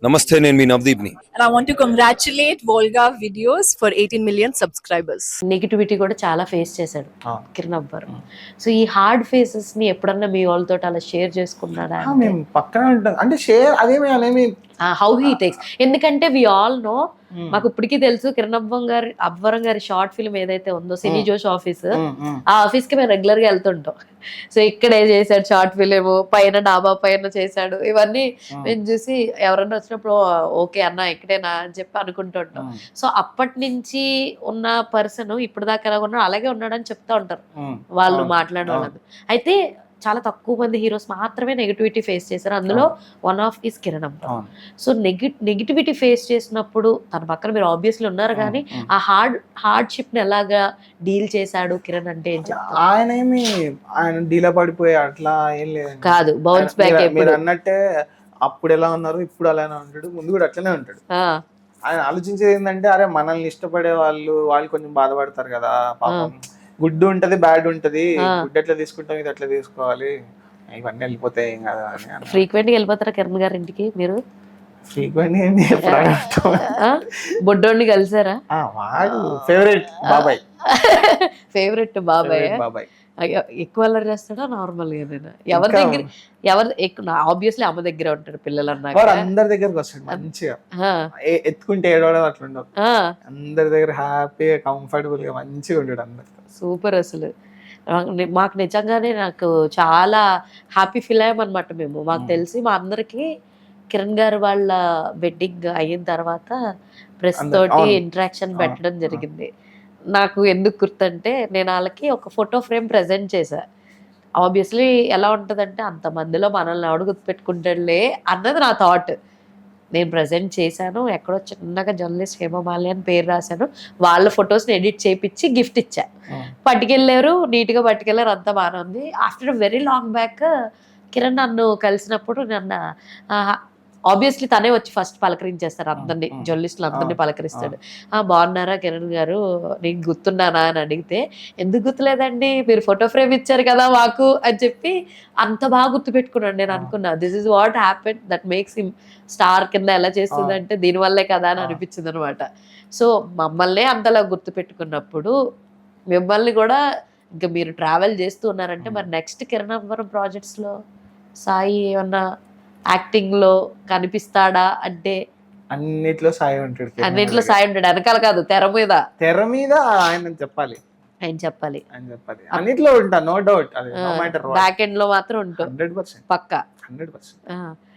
నమస్తే, నేను మీ నవదీప్ని. And I want to congratulate Volga Videos for 18 million subscribers. Negativity కూడా చాలా ఫేస్ చేశాడు కిరణ్ అబ్బర్. సో ఈ హార్డ్ ఫేసెస్ ని ఎప్పుడన్నా మీ వాళ్ళతో అలా షేర్ చేసుకున్నాడా? మేము పక్కన ఉంటాం అంటే షేర్ అదేమి హౌ హీ టేక్స్, ఎందుకంటే వి ఆల్ నో, మాకు ఇప్పటికీ తెలుసు కిరణ్ అబ్బవరం గారి షార్ట్ ఫిల్మ్ ఏదైతే ఉందో సినీ జోష్ ఆఫీస్, ఆ ఆఫీస్ కి మేము రెగ్యులర్ గా వెళ్తుంటాం. సో ఇక్కడే చేశాడు షార్ట్ ఫిలిం, పైన డాబా పైన చేశాడు, ఇవన్నీ మేము చూసి ఎవరన్నా వచ్చినప్పుడు ఓకే అన్న ఇక్కడేనా అని చెప్పి అనుకుంటుంటాం. సో అప్పటి నుంచి ఉన్న పర్సన్ ఇప్పుడు దాకా ఎలా ఉన్నాడు అలాగే ఉన్నాడని చెప్తా ఉంటారు వాళ్ళు మాట్లాడే వాళ్ళది. అయితే చాలా తక్కువ మంది హీరోస్ మాత్రమే నెగిటివిటీ ఫేస్ చేశారు, అందులో వన్ ఆఫ్ ఈస్ కిరణ్ అబ్బర్. సో నెగిటివిటీ ఫేస్ చేసినప్పుడు తన పక్కన మీరు ఆబ్వియస్లీ ఉన్నారు, కానీ ఆ హార్డ్షిప్ ని ఎలాగా డీల్ చేశాడు కిరణ్ అంటే ఏం చెప్తారు? ఆయన డీలా పడిపోయి అట్లా ఏం లేదు కాదు, బౌన్స్ బ్యాక్. మీరు అన్నట్టే అప్పుడు ఎలా ఉన్నారు ఇప్పుడు అలానే ఉంటాడు, ముందు కూడా అట్లనే ఉంటాడు. ఆయన ఆలోచించేది ఏంటంటే అరే మనల్ని ఇష్టపడే వాళ్ళు కొంచెం బాధపడతారు కదా పాపం, గుడ్ ఉంటది బ్యాడ్ ఉంటది, గుడ్ ఎట్లా తీసుకుంటాం ఇది ఎట్లా తీసుకోవాలి, ఇవన్నీ వెళ్ళిపోతాయి ఏం కదా అని. ఫ్రీక్వెంట్ గా వెళ్ళిపోతారా కిరణ్ గారి ఇంటికి మీరు? ఫ్రీక్వెంట్ బొడ్డోడిని కలిసారా? వాడు ఫేవరెట్ బాబాయ్. ఫేవరెట్ బాబాయ్. బాబాయ్ ఎక్కువ అల్లరి చేస్తాడా నార్మల్ గానేనా? ఆబ్వియస్లీ అమ్మ దగ్గర ఉంటాడు పిల్లలు అన్నాక. అందరి దగ్గరకు వస్తాడు మంచిగా, ఎత్తుకుంటే ఏడవడం అట్లా ఉండవు, అందరి దగ్గర హ్యాపీగా కంఫర్టబుల్ గా మంచిగా ఉంటాడు అందరితో. సూపర్. అసలు మాకు నిజంగానే నాకు చాలా హ్యాపీ ఫీల్ అయ్యామన్నమాట. మాకు తెలిసి మా అందరికి కిరణ్ గారు వాళ్ళ వెడ్డింగ్ అయిన తర్వాత ప్రెస్ తోటి ఇంటరాక్షన్ పెట్టడం జరిగింది. నాకు ఎందుకు గుర్తంటే నేను వాళ్ళకి ఒక ఫోటో ఫ్రేమ్ ప్రజెంట్ చేశా. ఆబ్వియస్లీ ఎలా ఉంటుందంటే అంతమందిలో మనల్ని ఎవడు గుర్తుపెట్టుకుంటాడులే అన్నది నా థాట్. నేను ప్రజెంట్ చేశాను, ఎక్కడో చిన్నగా జర్నలిస్ట్ హేమమాలి అని పేరు రాశాను, వాళ్ళ ఫొటోస్ని ఎడిట్ చేయించి గిఫ్ట్ ఇచ్చా. పట్టుకెళ్ళారు, నీట్గా పట్టుకెళ్ళారు, అంతా బాగానే ఉంది. After very long back Kiran నన్ను కలిసినప్పుడు నన్ను ఆబ్వియస్లీ తనే వచ్చి ఫస్ట్ పలకరించేస్తారు అందరినీ, జర్నలిస్టులు అందరినీ పలకరిస్తాడు. బాగున్నారా కిరణ్ గారు, నీకు గుర్తున్నానా అని అడిగితే ఎందుకు గుర్తులేదండి మీరు ఫోటో ఫ్రేమ్ ఇచ్చారు కదా మాకు అని చెప్పి అంత బాగా గుర్తుపెట్టుకున్నాడు. నేను అనుకున్నా this is what happen that makes him star కింద ఎలా చేస్తుందంటే దీనివల్లే కదా అని అనిపించింది అనమాట. సో మమ్మల్నే అంతలా గుర్తుపెట్టుకున్నప్పుడు మిమ్మల్ని కూడా ఇంకా మీరు ట్రావెల్ చేస్తూ ఉన్నారంటే మరి నెక్స్ట్ కిరణ్ అబ్బవరం ప్రాజెక్ట్స్లో సాయి ఏమన్నా యాక్టింగ్ లో కనిపిస్తాడా అంటే? అన్నిట్లో సాయి ఉంటాడు, వెనకాల కాదు తెర మీద ఆయన చెప్పాలి, ఆయన చెప్పాలి అన్నిట్లో ఉంటా, నో డౌట్. బ్యాక్ ఎండ్ లో మాత్రం ఉంటాం 100% పక్కా. 100%.